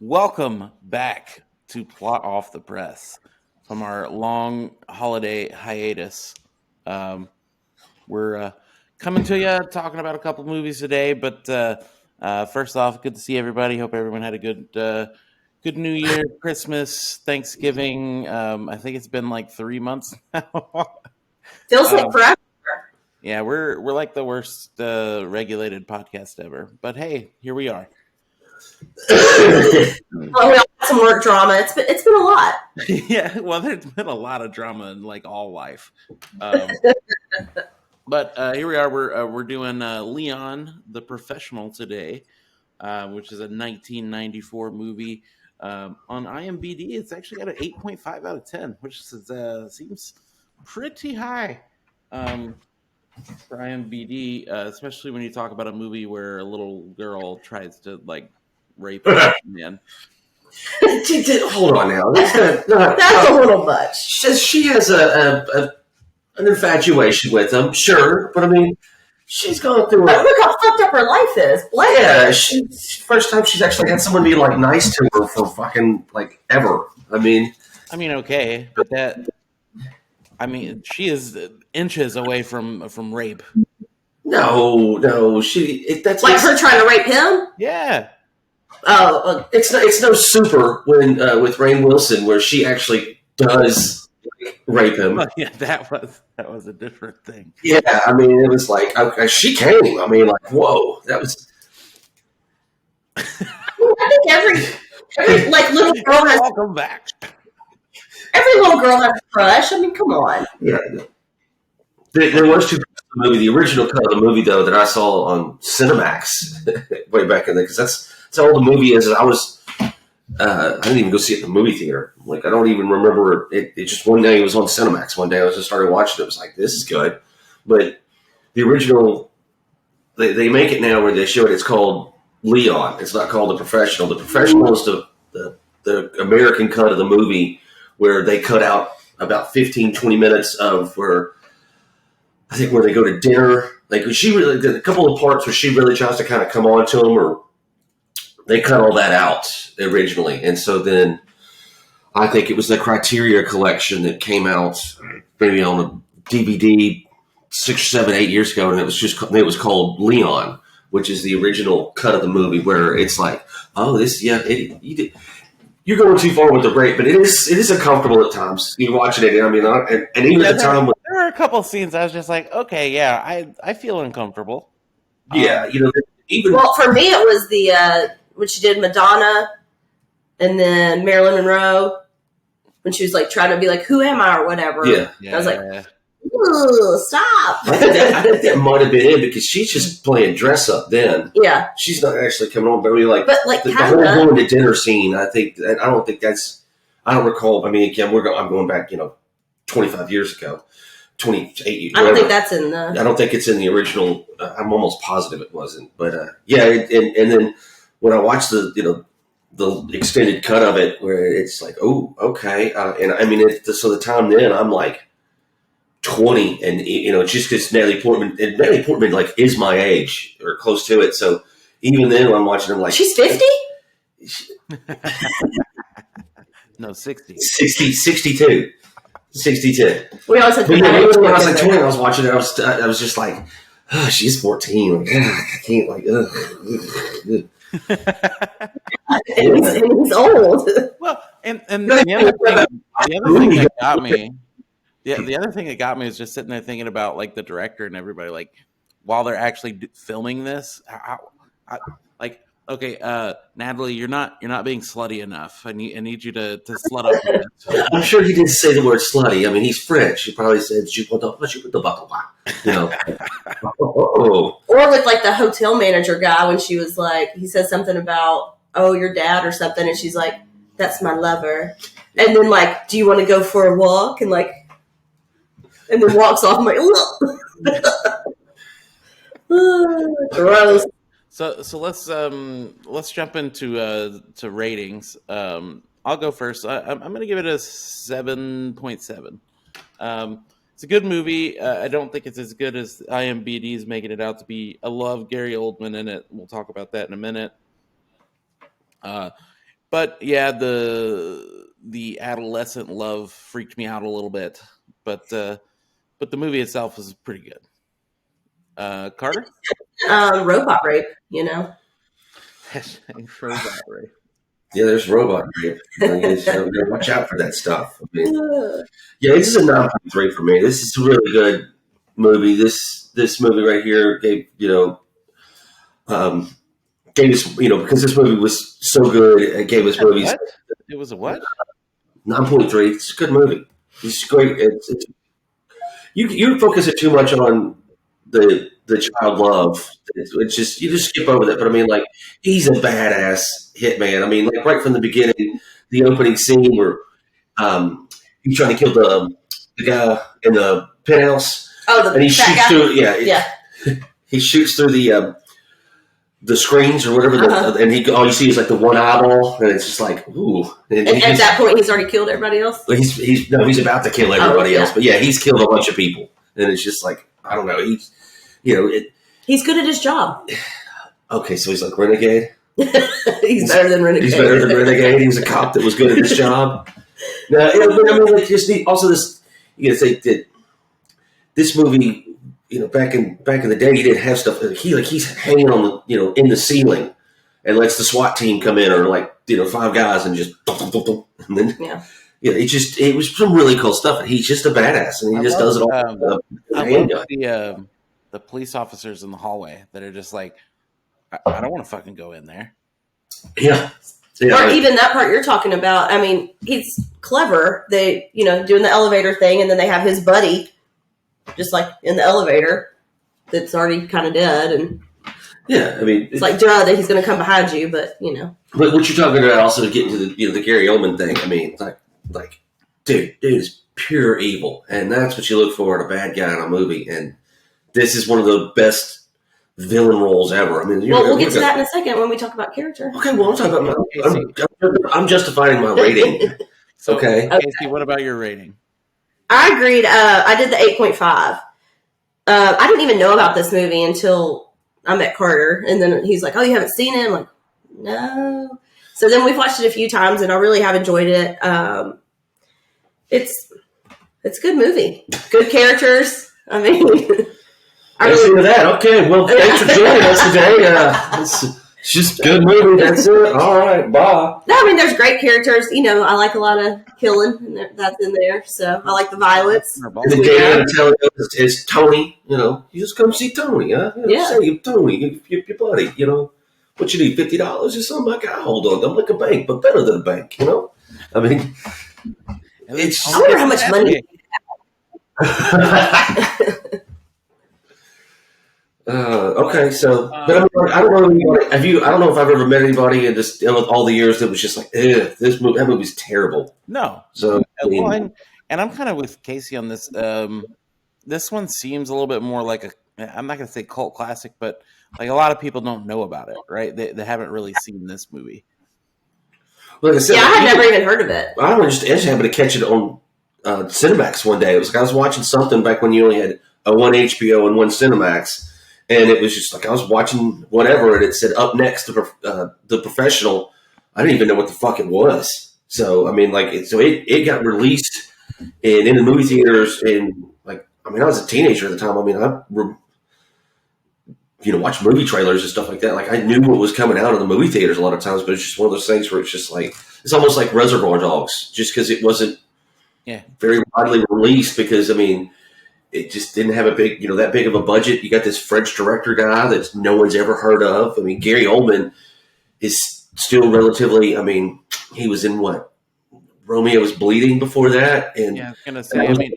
Welcome back to Plot Off the Press from our long holiday hiatus. Um, we're coming to you talking about a couple movies today, but first off, good to see everybody. Hope everyone had a good New Year, Christmas, Thanksgiving. I think it's been like 3 months now. Feels like forever. Yeah, we're like the worst regulated podcast ever, but hey, here we are. Well, we all had some work drama. It's been a lot. Yeah, well, there's been a lot of drama in like all life, but here we are. We're doing Leon the Professional today, which is a 1994 movie. On IMDb, it's actually got an 8.5 out of 10, which seems pretty high for IMDb, especially when you talk about a movie where a little girl tries to like rape a man. Hold on now. That's a little much. She has an infatuation with him, sure, but I mean, she's going through But look how fucked up her life is. Blame her. first time she's actually had someone be like nice to her for fucking like ever. I mean, Okay, but she is inches away from rape. no, that's Like her trying to rape him? Yeah. Oh, it's no Super when with Rainn Wilson where she actually does rape him. Well, yeah, that was a different thing. Yeah, I mean, it was like okay, she came. I mean, like whoa, that was. I think every like little girl has Welcome back. every little girl has a crush. I mean, come on. Yeah. There was two parts of the movie. The original cut of the movie, though, that I saw on Cinemax way back in there, because that's how old the movie is. I didn't even go see it in the movie theater. Like, I don't even remember it. It just one day it was on Cinemax. One day I just started watching it. It was like, this is good. But the original, they make it now where they show it. It's called Leon. It's not called The Professional. The Professional is the American cut of the movie where they cut out about 15, 20 minutes of where they go to dinner. Like she really, a couple of parts where she really tries to kind of come on to him, or they cut all that out originally. And so then I think it was the Criteria collection that came out maybe on a DVD 6, 7, 8 years ago, and it was called Leon, which is the original cut of the movie where it's like, oh, you're going too far with the rape, but it is uncomfortable at times. You're watching it, I mean, and even at the time, there were a couple of scenes I was just like, okay, yeah, I feel uncomfortable. Yeah, even Well, for me, it was the when she did Madonna, and then Marilyn Monroe when she was like trying to be like, "Who am I?" or whatever. Yeah. I was like, "Ooh, stop!" I think that might have been it because she's just playing dress up. Then Yeah, she's not actually coming on, but really like the whole kinda. going to dinner scene. I don't recall. I mean, again, I'm going back, 25 years ago, 28 years. I don't think that's in the. I don't think it's in the original. I'm almost positive it wasn't, but yeah. And then when I watched the extended cut of it, where it's like, oh, okay, and I mean, so the time then I'm like 20, and just because Natalie Portman like is my age or close to it, so even then when I'm watching, I'm like, She's 50? No, 60. 62. We always had to When I was like 20, I was watching it. I was just like, oh, she's 14. Like, I can't. Like, ugh. and he's old. Well, and the other thing that got me, the other thing that got me was just sitting there thinking about like the director and everybody, like while they're actually filming this, okay, Natalie, you're not being slutty enough. I need you to slut up a bit. I'm sure he didn't say the word slutty. I mean, he's French. He probably said, "Je put the buckle on." Oh. Or with like the hotel manager guy when she was like, he says something about, "Oh, your dad" or something, and she's like, "That's my lover." And then like, "Do you want to go for a walk?" And like, and then walks off. I'm like, gross. So let's jump into to ratings. I'll go first. I'm going to give it a 7.7. It's a good movie. I don't think it's as good as IMDb is making it out to be. I love Gary Oldman in it. We'll talk about that in a minute. But yeah, the adolescent love freaked me out a little bit. But the movie itself was pretty good. Carter? Robot rape, you know. Robot rape. Yeah, there's robot rape. Watch out for that stuff. I mean, yeah, this is a 9.3 for me. This is a really good movie. This movie right here gave us, because this movie was so good, it gave us movies. What? It was a what? 9.3. It's a good movie. It's great. You focus it too much on the child love. It's just, you just skip over that. But I mean, like, he's a badass hitman. I mean, like, right from the beginning, the opening scene where he's trying to kill the guy in the penthouse. Oh, and he shoots guy? through. Yeah. He shoots through the screens or whatever, and all you see is like the one eyeball, and it's just like, ooh. And at that point, he's already killed everybody else. He's about to kill everybody else, but yeah, he's killed a bunch of people, and it's just like, I don't know, he's good at his job. Okay, so he's like Renegade. He's better than Renegade. He's better than Renegade. He was a cop that was good at his job. Now, but I mean, like, also this, you gotta say that this movie, back in the day, he didn't have stuff. He's hanging on the, in the ceiling, and lets the SWAT team come in, or like, 5 guys, and just, and then, it was some really cool stuff. And he's just a badass, and he just does it all. I love the police officers in the hallway that are just like, I don't want to fucking go in there. Yeah. Or even that part you're talking about. I mean, he's clever. They, doing the elevator thing, and then they have his buddy just like in the elevator that's already kind of dead, and yeah, I mean, it's like duh that he's going to come behind you, but But what you're talking about, also getting to the Gary Oldman thing. I mean, like, dude is pure evil, and that's what you look for in a bad guy in a movie. And this is one of the best villain roles ever. I mean, we'll get to that in a second when we talk about character. Okay, well, I'm talking about I'm justifying my rating. Okay, Casey, what about your rating? I agreed. I did the 8.5. I didn't even know about this movie until I met Carter, and then he's like, "Oh, you haven't seen it?" I'm like, "No." So then we've watched it a few times, and I really have enjoyed it. It's a good movie, good characters. I mean, I see that. Okay, well, thanks for joining us today. It's just a good movie. That's it. All right, bye. No, I mean, there's great characters. I like a lot of killing, and that's in there. So I like the violence. And the guy telling is Tony. You just come see Tony. Huh? Say Tony, your buddy. What you need, $50 or something? Like, hold on, I'm like a bank, but better than a bank. I mean, I wonder how much money. Okay, so but I don't know anybody. I don't know if I've ever met anybody in just all the years that was just like, that movie's terrible. No. So and I'm kind of with Casey on this. This one seems a little bit more like I'm not going to say cult classic, but like a lot of people don't know about it, right? They haven't really seen this movie. Like I said, I had never even heard of it. I just happened to catch it on Cinemax one day. It was like I was watching something back when you only had one HBO and one Cinemax. And it was just like I was watching whatever, and it said up next to The Professional. I didn't even know what the fuck it was. So I mean, it got released in the movie theaters, and I was a teenager at the time. I mean, I watched movie trailers and stuff like that. Like, I knew what was coming out of the movie theaters a lot of times, but it's just one of those things where it's just like it's almost like Reservoir Dogs, just because it wasn't very widely released. Because I mean, it just didn't have a big, that big of a budget. You got this French director guy that no one's ever heard of. I mean, Gary Oldman is still relatively. I mean, he was in what? Romeo's Bleeding before that, and I was gonna say. I mean,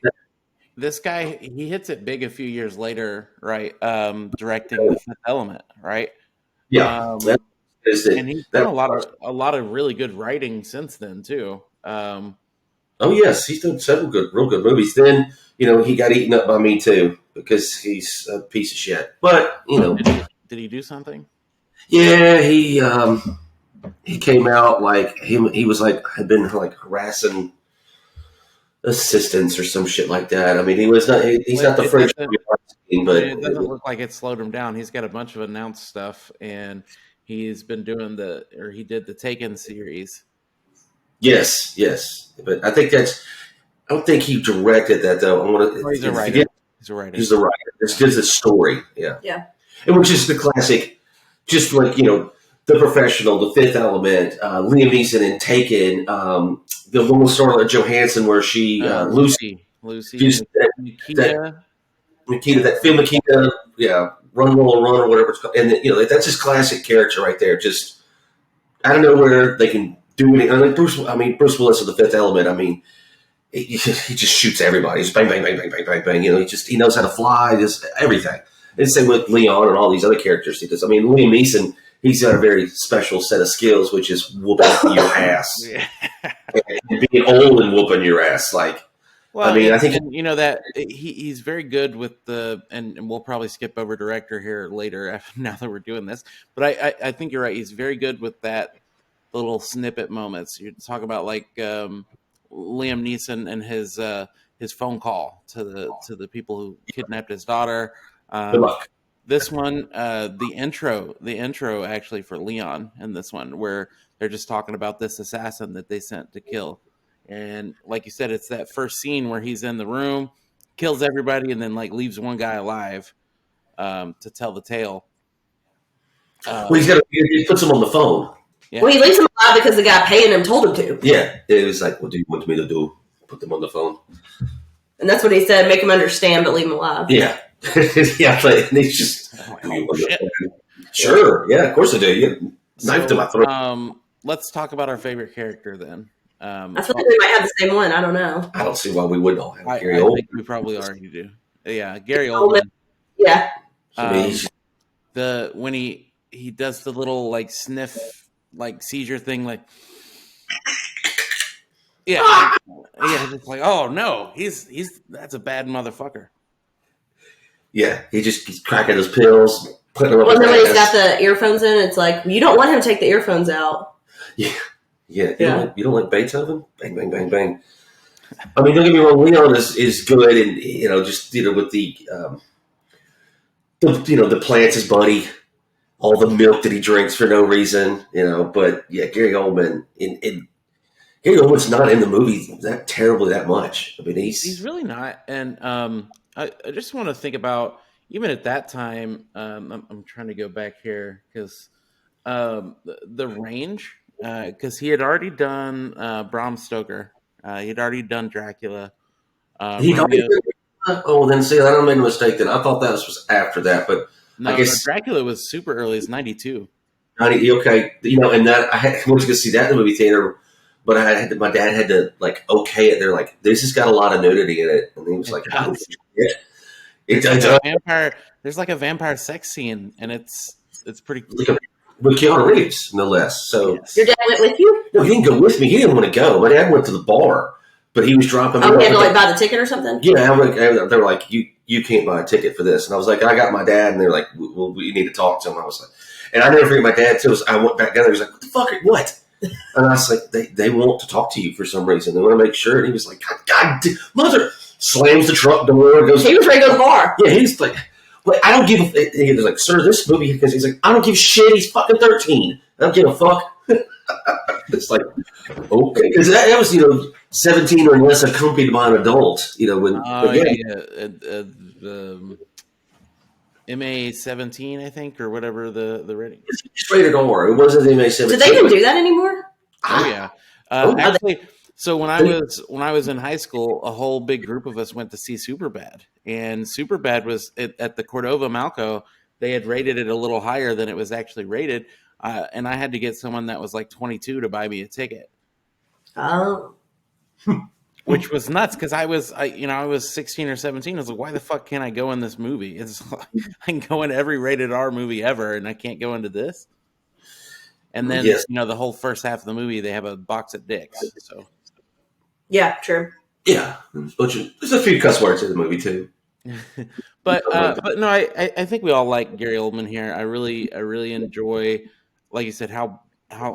this guy, he hits it big a few years later, right? Directing The Fifth Element, right? Yeah, and he's done a lot of really good writing since then too. Oh yes, he's done several real good movies. Then he got eaten up by Me Too because he's a piece of shit. But did he do something? Yeah, he came out like he was like had been like harassing assistants or some shit like that. I mean, he's not the French, but it doesn't look like it slowed him down. He's got a bunch of announced stuff, and he's been doing he did the Taken series. Yes. But I think that's. I don't think he directed that though. I want to. Oh, he's a writer. He's a writer. He's the writer. It's just a story. Yeah. Yeah. And which is the classic, just like The Professional, The Fifth Element, Liam Neeson in Taken, the one with Scarlett Johansson where she Lucy, she's Nikita, that film Nikita, Run Roll Run or whatever it's called, and that's his classic character right there. Just out of nowhere, they can do it. Bruce Willis of The Fifth Element. I mean, he just shoots everybody. He's bang, bang, bang, bang, bang, bang, bang. He knows how to fly, just everything. And same with Leon and all these other characters. Because Liam Neeson, he's got a very special set of skills, which is whooping your ass, and being old and whooping your ass. I think that he's very good with and we'll probably skip over director here later now that we're doing this. But I think you're right. He's very good with that little snippet moments. You talk about Liam Neeson and his phone call to the people who kidnapped his daughter. Good luck. This one, the intro actually for Leon in this one, where they're just talking about this assassin that they sent to kill. And like you said, it's that first scene where he's in the room, kills everybody, and then leaves one guy alive to tell the tale. He puts him on the phone. Yeah. Well, he leaves him alive because the guy paying him told him to. Yeah, it was like, what do you want me to do? Put them on the phone. And that's what he said, make him understand, but leave him alive. Yeah. Yeah, but he's just... Sure, yeah, of course I do. You knifed him, I throat. Let's talk about our favorite character then. I feel like we might have the same one. I don't know. I don't see why we wouldn't all have Gary Oldman. I think we probably already do. Yeah, Gary Oldman. Yeah. When he does the little sniff seizure thing, just oh no, he's that's a bad motherfucker. Yeah, he's cracking his pills, putting them up. Well, then when he's got the earphones in, it's you don't want him to take the earphones out. Yeah. You don't like Beethoven? Bang, bang, bang, bang. I mean, don't get me wrong. Leon is good, and with the plants his buddy, all the milk that he drinks for no reason, But yeah, Gary Oldman, Gary Oldman's not in the movie that terribly that much. I mean, he's really not. And I just want to think about even at that time. I'm trying to go back here because the range. Because he had already done Bram Stoker. He had already done Dracula. Then see, I don't make a mistake then. I thought that was after that, but no, I guess Dracula was super early. It's 92. Okay, and that I went to go see that in the movie theater, but my dad had to okay it. They're like, this has got a lot of nudity in it, and he was like, oh, it's a vampire. There's a vampire sex scene, and it's pretty cool. With Keanu Reeves, no less. So your dad went with you? No, he didn't go with me. He didn't want to go. My dad went to the bar, but he was dropping me. Oh, he had to buy the ticket or something? Yeah, they were like, you can't buy a ticket for this. And I was like, I got my dad, and they're like, well, we need to talk to him. I was like, and I never forget my dad too. I went back down there. He was like, what the fuck? What? And I was like, they want to talk to you for some reason. They want to make sure. And he was like, God, mother, slams the truck door. Goes. He was ready to go to the bar. Yeah, he's like. But I don't give a. He was like, sir, this movie, because he's like, I don't give shit. He's fucking 13. I don't give a fuck. It's like, okay, because that was 17 or less accompanied by an adult. When MA-17, I think, or whatever the rating. It's rated R. It wasn't MA-17. Do they even do that anymore? Oh yeah, actually. So when I was in high school, a whole big group of us went to see Superbad, and Superbad was at the Cordova Malco. They had rated it a little higher than it was actually rated, and I had to get someone that was 22 to buy me a ticket. Oh, which was nuts because I was 16 or 17. I was like, why the fuck can't I go in this movie? It's I can go in every rated R movie ever, and I can't go into this. And then the whole first half of the movie, they have a box of dicks. So. Yeah, true. Yeah, there's a few cuss words in the movie too. but no, I think we all like Gary Oldman here. I really enjoy, like you said, how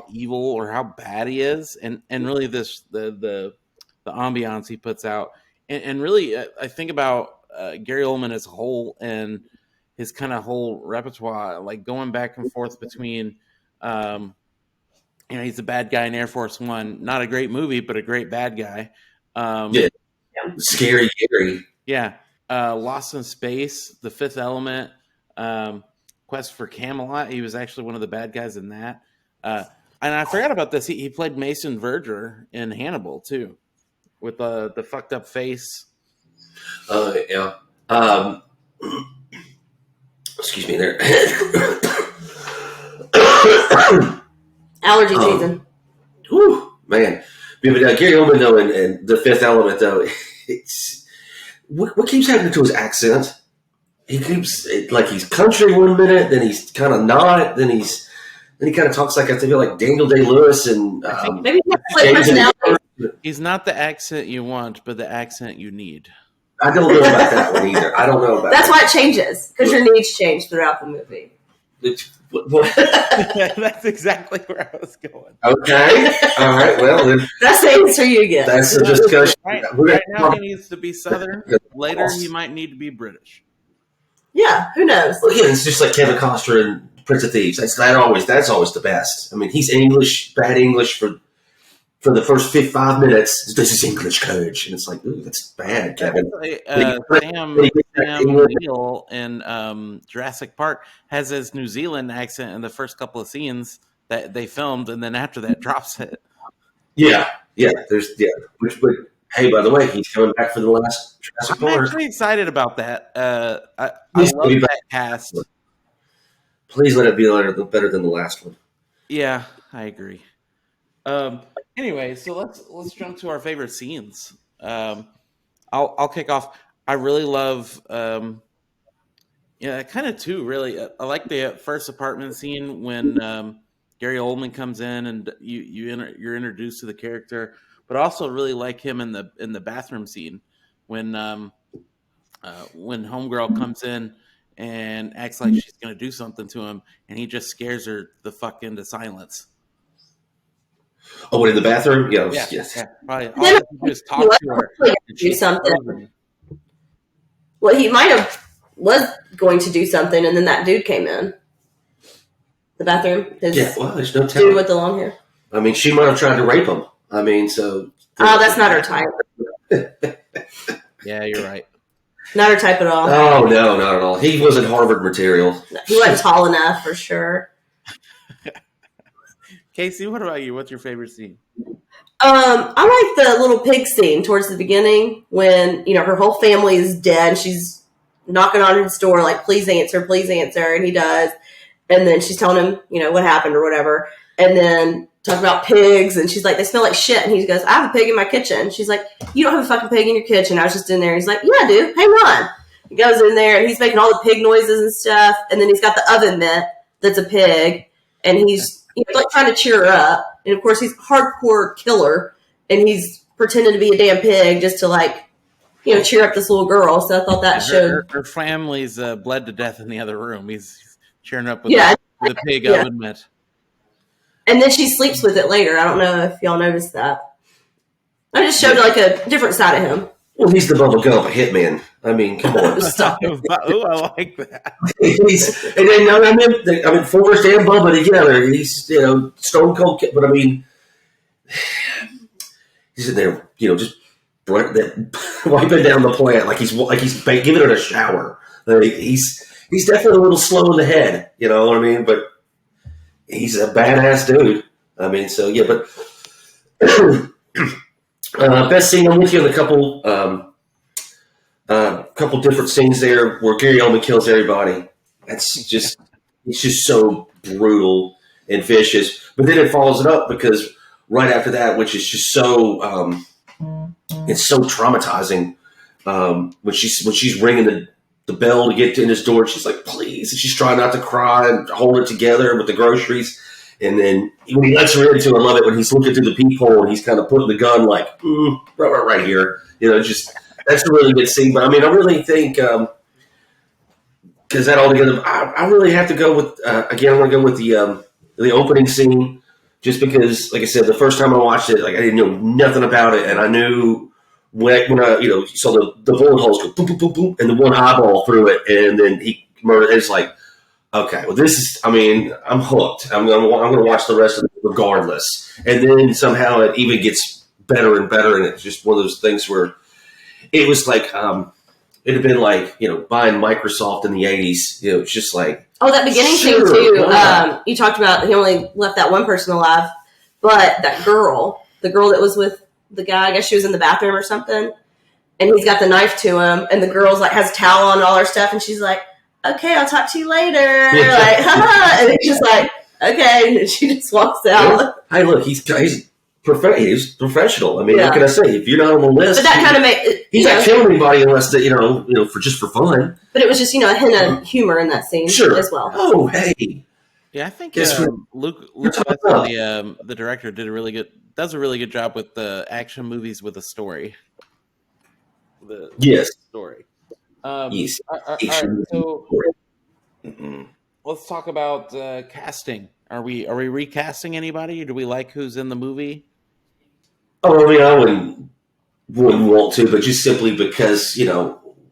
evil or how bad he is, and really the ambiance he puts out, and really I think about Gary Oldman as a whole and his kind of whole repertoire, going back and forth between he's the bad guy in Air Force One. Not a great movie, but a great bad guy. Yeah. Scary Gary. Yeah. Lost in Space, The Fifth Element, Quest for Camelot. He was actually one of the bad guys in that. And I forgot about this. He played Mason Verger in Hannibal too, with the fucked up face. Yeah. Excuse me there. Allergy season. Whew, man. Yeah, but Gary Oldman, though, and The Fifth Element, though, it's what keeps happening to his accent? He keeps like he's country one minute, then he's kind of not, then he kind of talks like I feel like Daniel Day-Lewis and Maybe he has like personality. He's not the accent you want, but the accent you need. I don't know about that one either. I don't know about That's that. why it changes, because your needs change throughout the movie. That's exactly where I was going. Okay. All right. Well, then That's the answer you get. that's the discussion. Right now, he needs to be Southern. Later, he might need to be British. Yeah, who knows? Well, again, it's just like Kevin Costner in Prince of Thieves. That's always the best. I mean, he's English, bad English for the first 5 minutes. This is English courage, and it's like, ooh, that's bad, Kevin. Sam Neill in Jurassic Park has his New Zealand accent in the first couple of scenes that they filmed, and then after that drops it. Yeah. But hey, by the way, he's coming back for the last Jurassic I'm Park. actually excited about that. I He's love coming that back. cast. Please let it be better than the last one. Yeah, I agree. Anyway, so let's jump to our favorite scenes. I'll kick off. I really love, kind of two. Really, I like the first apartment scene when Gary Oldman comes in and you're introduced to the character, but also really like him in the bathroom scene when homegirl comes in and acts like she's going to do something to him, and he just scares her the fuck into silence. Oh, in the bathroom? Yeah. Probably all he has to do is talk to her. Do something. Well, he was going to do something, and then that dude came in the bathroom. There's no telling. Dude with the long hair. I mean, she might have tried to rape him. I mean, so. Oh, that's not her type. Yeah, you're right. Not her type at all. Oh, no, not at all. He wasn't Harvard material. He wasn't tall enough for sure. Casey, what about you? What's your favorite scene? I like the little pig scene towards the beginning when, her whole family is dead. She's knocking on his door like, please answer. And he does. And then she's telling him, what happened or whatever. And then talk about pigs. And she's like, they smell like shit. And he goes, I have a pig in my kitchen. She's like, you don't have a fucking pig in your kitchen. I was just in there. He's like, yeah, dude, hang on. He goes in there and he's making all the pig noises and stuff. And then he's got the oven mitt that's a pig. And he's like trying to cheer her up. And of course he's a hardcore killer and he's pretending to be a damn pig just to cheer up this little girl. So I thought that showed her family's bled to death in the other room. He's cheering up with the pig oven mitt. And then she sleeps with it later. I don't know if y'all noticed that. I just showed like a different side of him. Well, he's the Bubba Gump hit I mean, come on. Stop. Oh, I like that. I mean, Forrest and Bubba together. He's, stone cold. But I mean, he's in there, just wiping down the plant like he's giving it a shower. He's definitely a little slow in the head. You know what I mean? But he's a badass dude. I mean, so yeah, but. Best scene, I'm with you on a couple different scenes there where Gary Oldman kills everybody. It's just so brutal and vicious. But then it follows it up because right after that, which is just so it's so traumatizing. When she's ringing the bell to get in his door, she's like, please, and she's trying not to cry and hold it together with the groceries. And then when he lets her into it, I love it when he's looking through the peephole and he's kind of putting the gun like, right here. That's a really good scene. But I mean, I really think, because that all together, I really have to go with, again, I'm going to go with the opening scene just because, like I said, the first time I watched it, like I didn't know nothing about it. And I knew when I, you saw the bullet holes go boom, boom, boom, boom, and the one eyeball through it. And then he murdered. It's like, Okay, well, this is. I mean, I'm hooked. I'm gonna watch the rest of it regardless, and then somehow it even gets better and better, and it's just one of those things where it was like it had been like buying Microsoft in the '80s. It's just like that beginning sure, thing too. yeah. You talked about he only left that one person alive, but that girl, the girl that was with the guy, I guess she was in the bathroom or something, and he's got the knife to him, and the girl's like has a towel on and all her stuff, and she's like, "Okay, I'll talk to you later." Like, haha, and it's just like, okay, and she just walks out. Yeah. Hey, look, he's professional. I mean, what can I say? If you're not on the list, but that kind of made he's not killing anybody unless that for fun. But it was just a hint of humor in that scene as well. Oh, hey. Yeah, I think Luke talking Besson, the director, does a really good job with the action movies with a story. Yes. Story. Yes. All right, so let's talk about casting. Are we recasting anybody? Do we like who's in the movie? Oh, I mean, I wouldn't want to, but just simply because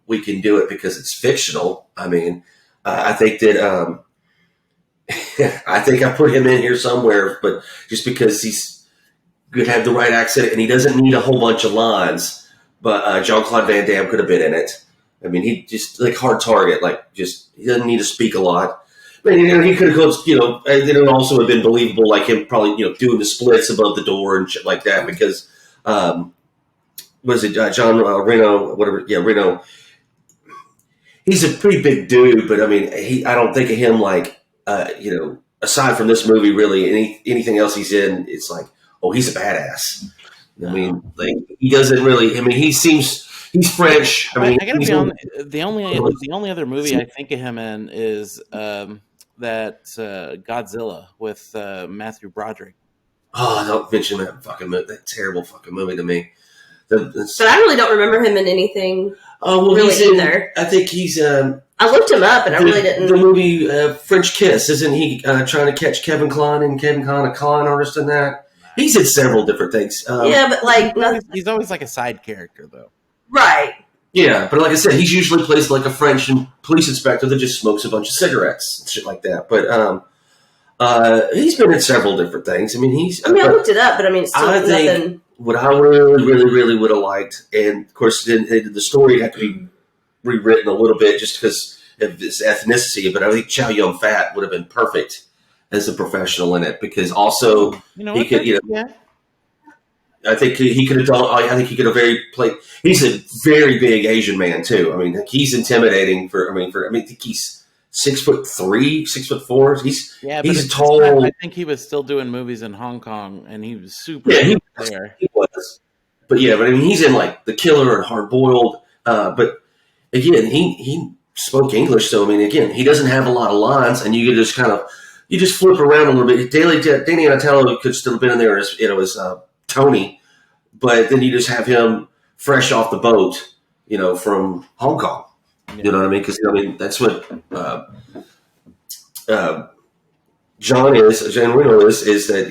we can do it because it's fictional. I mean, I think that I think I put him in here somewhere, but just because he's could have the right accent and he doesn't need a whole bunch of lines. But Jean-Claude Van Damme could have been in it. I mean, he just like hard target, he doesn't need to speak a lot. But he could have gone, and then it also have been believable, like him probably, doing the splits above the door and shit like that. Because was it John Reno, whatever? Yeah, Reno. He's a pretty big dude, but I mean, I don't think of him like, aside from this movie, really anything else he's in, it's like, oh, he's a badass. I mean, he doesn't really. I mean, he's French. I mean, I gotta be honest. The only other movie I think of him in is that Godzilla with Matthew Broderick. Oh, don't mention that fucking movie. That terrible fucking movie to me. But I really don't remember him in anything. Oh, well, really either. I think he's. I looked him up, and I really didn't. The movie French Kiss, isn't he trying to catch Kevin Kline and Kevin Kline, a con artist in that? He's in several different things. Yeah, but he's always like a side character, though. Right. Yeah, but like I said, he usually plays like a French police inspector that just smokes a bunch of cigarettes and shit like that. But he's been in several different things. I mean, I looked it up, but I mean, it's still nothing. What I really, really, really would have liked, and of course, the story had to be rewritten a little bit just because of his ethnicity. But I think Chow Yun Fat would have been perfect as a professional in it because also he could, yeah. I think he could have done. I think he could have He's a very big Asian man too. I mean, he's intimidating I think he's 6'3", 6'4". He's tall. I think he was still doing movies in Hong Kong, and he was super. Yeah, he was. But I mean, he's in like The Killer and Hard Boiled. But again, he spoke English, so I mean, again, he doesn't have a lot of lines, and you just flip around a little bit. Danny Donatello could still have been in there as Tony, but then you just have him fresh off the boat, from Hong Kong. Yeah. You know what I mean? Because that's what Jean Reno is that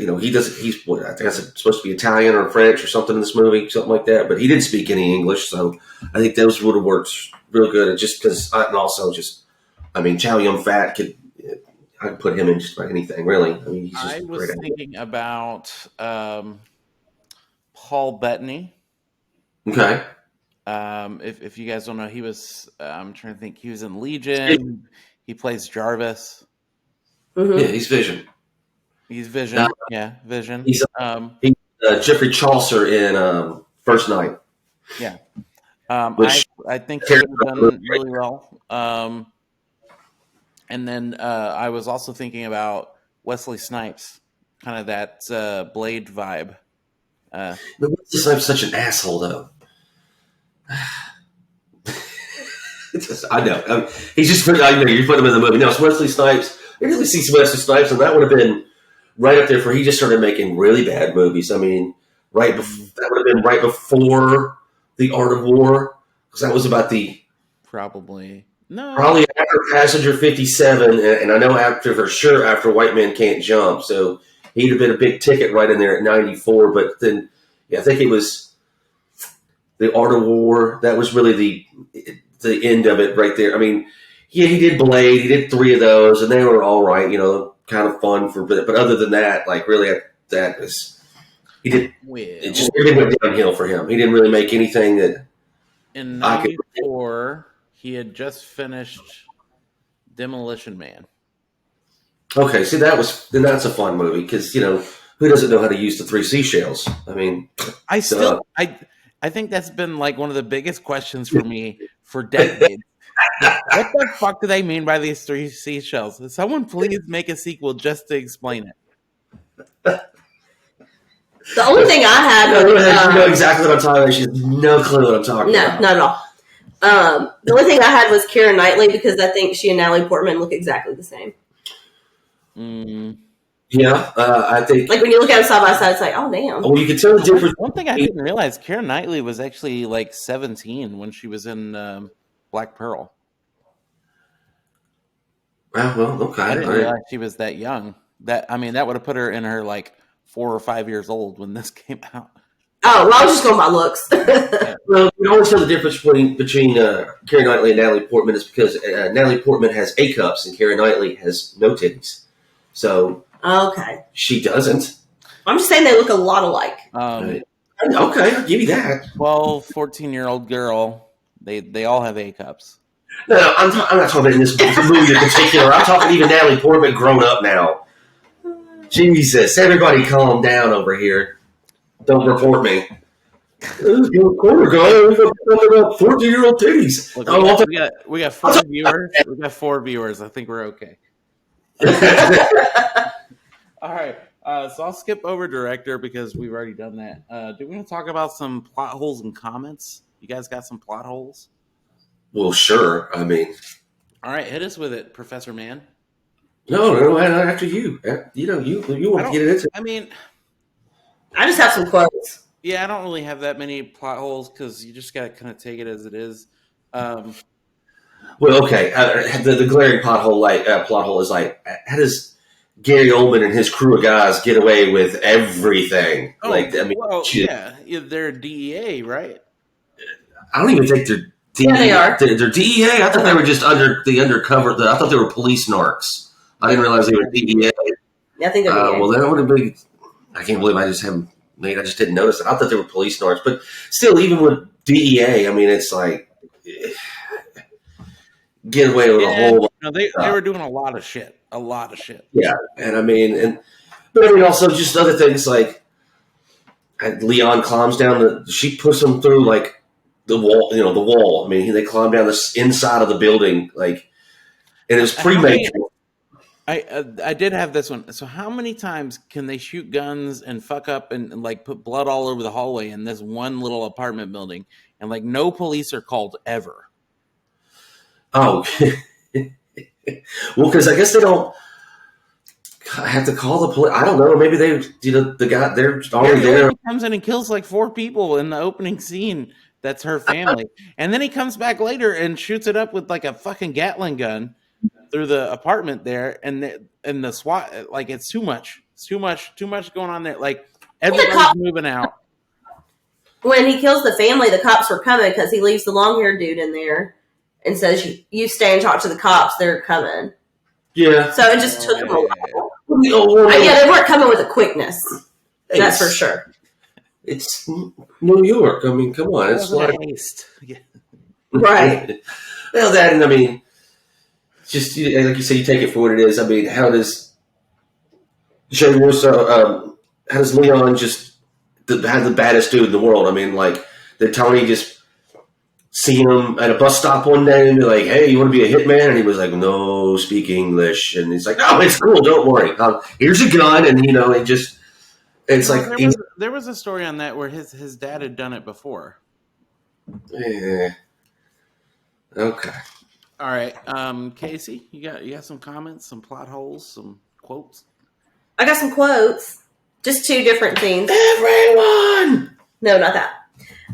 he's I think that's supposed to be Italian or French or something in this movie, something like that. But he didn't speak any English, so I think those would have worked real good. Just because, and also Chow Yun Fat I could put him in just about anything, really. I mean, he's just I was thinking about Paul Bettany. Okay. If you guys don't know, he was. I'm trying to think. He was in Legion. He plays Jarvis. Mm-hmm. Yeah, he's Vision. He's Vision. Vision. He's Jeffrey Chaucer in First Night. Yeah. I think he would have done really well. And then I was also thinking about Wesley Snipes, kind of that Blade vibe. But Wesley Snipes is such an asshole, though. I know. He's just you put him in the movie. No, it's Wesley Snipes. You really see Wesley Snipes, and that would have been right up there for he just started making really bad movies. I mean, that would have been right before The Art of War, because that was about probably after Passenger 57, and I know after White Men Can't Jump, so he'd have been a big ticket right in there at 94. But then, I think it was The Art of War. That was really the end of it right there. I mean, Yeah, he did Blade. He did 3 of those, and they were all right. Kind of fun for. But other than that, like really, that was he did. It just really went downhill for him. He didn't really make anything that. In '94, he had just finished Demolition Man. Okay, see that's a fun movie because who doesn't know how to use the 3 seashells? I mean, I think that's been like one of the biggest questions for me for decades. What the fuck do they mean by these 3 seashells? Someone please make a sequel just to explain it. The only thing I had was... you know exactly what I'm talking about. She has no clue what I'm talking about. No, not at all. The only thing I had was Keira Knightley because I think she and Natalie Portman look exactly the same. Yeah, I think... Like when you look at them side by side, it's like, oh, damn. Well, you can tell the difference. One thing I didn't realize, Keira Knightley was actually like 17 when she was in Black Pearl. Well, okay. I didn't realize she was that young. That would have put her in her like 4 or 5 years old when this came out. Oh, well, I was just going by looks. Well, you always tell the difference between Keira Knightley and Natalie Portman is because Natalie Portman has A cups and Keira Knightley has no titties. So okay, she doesn't. I'm just saying they look a lot alike. Okay, I'll give you that. 12, 14-year-old girl, they all have A cups. No, I'm not talking about in this movie in particular. I'm talking even Natalie Portman grown up now. Jesus, everybody calm down over here. Don't report me. Corner guy, we got 14-year-old titties. Look, we got 4 viewers. We got 4 viewers. I think we're okay. All right. So I'll skip over director because we've already done that. Do we want to talk about some plot holes and comments? You guys got some plot holes? Well, sure. I mean, all right, hit us with it, Professor Mann. No, after you. You want to get it into. I mean, I just have some quotes. Yeah, I don't really have that many plot holes because you just got to kind of take it as it is. Well, okay. The glaring plot hole is like, how does Gary Oldman and his crew of guys get away with everything? Oh, they're DEA, right? I don't even think they're DEA. Yeah, they are. They're DEA? I thought they were just undercover. I thought they were police narcs. I didn't realize they were DEA. I think they're DEA. Well, that would have been... I can't believe I just didn't notice it. I thought they were police narcs. But still, even with DEA, I mean, it's like... Get away with a whole... they were doing a lot of shit. A lot of shit. Yeah, and I mean... But I mean, also just other things like... Leon climbs down she pushes him through, like, the wall, the wall. I mean, they climb down the inside of the building, like, and it was premeditated. I did have this one. So how many times can they shoot guns and fuck up and like put blood all over the hallway in this one little apartment building and like no police are called ever? Oh, well, because I guess they don't have to call the police. I don't know. Maybe they, the guy, they're already there. He comes in and kills like 4 people in the opening scene. That's her family. And then he comes back later and shoots it up with like a fucking Gatling gun through the apartment there. And the SWAT, like, it's too much. It's too much going on there. Like, everybody's moving out. When he kills the family, the cops were coming because he leaves the long-haired dude in there and says, you stay and talk to the cops. They're coming. Yeah. So it just took him a while. Yeah, they weren't coming with a quickness. That's for sure. It's New York. I mean, come on. It's like haste. Yeah. Right. Well, that, and I mean, just like you say, you take it for what it is. I mean, how does how does Leon just have the baddest dude in the world? I mean, like, did Tony just see him at a bus stop one day and be like, "Hey, you want to be a hitman?" And he was like, "No, speak English." And he's like, "No, it's cool. Don't worry. Here's a gun." And it just. It's like there was a story on that where his dad had done it before. Yeah. Okay. All right, Casey, you got some comments, some plot holes, some quotes. I got some quotes. Just 2 different scenes. Everyone. No, not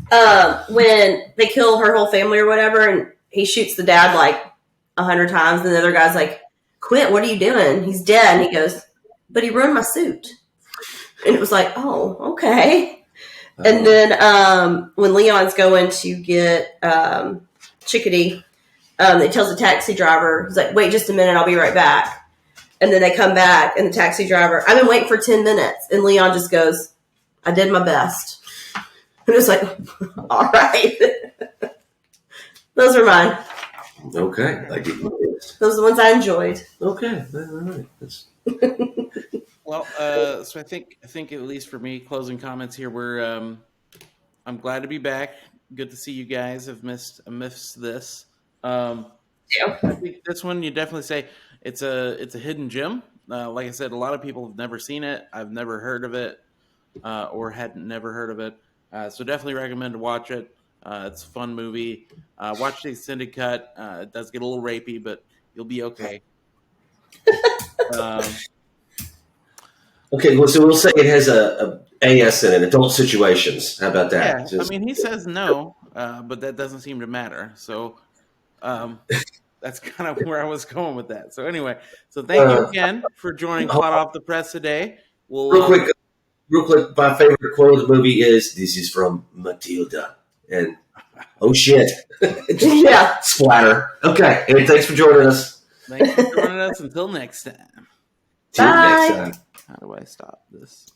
that. When they kill her whole family or whatever, and he shoots the dad like 100 times, and the other guy's like, "Quit! What are you doing? He's dead." And he goes, "But he ruined my suit." And it was like, oh, okay. And then when Leon's going to get Chickadee, It tells the taxi driver, he's like, wait just a minute, I'll be right back. And then they come back, and the taxi driver, I've been waiting for 10 minutes. And Leon just goes, I did my best. And it's like, all right. Those are mine. Okay. I did my best. Those are the ones I enjoyed. Okay. All right. That's... Well, so I think at least for me, closing comments here, I'm glad to be back. Good to see you guys. I've missed this. Yeah. I think this one you definitely say it's a hidden gem. Like I said, a lot of people have never seen it. I've never heard of it, or hadn't never heard of it. So definitely recommend to watch it. It's a fun movie. Watch the extended cut. It does get a little rapey, but you'll be okay. Okay, well, so we'll say it has a AS in it, adult situations. How about that? Yeah, I mean, he says no, but that doesn't seem to matter. So that's kind of where I was going with that. So anyway, so thank you again for joining Hot Off the Press today. We'll, real quick, my favorite quote of the movie is, "This is from Matilda," and oh shit, Yeah. splatter. Okay, and thanks for joining us. Thanks for joining us. Until next time. Till Bye. next time. How do I stop this?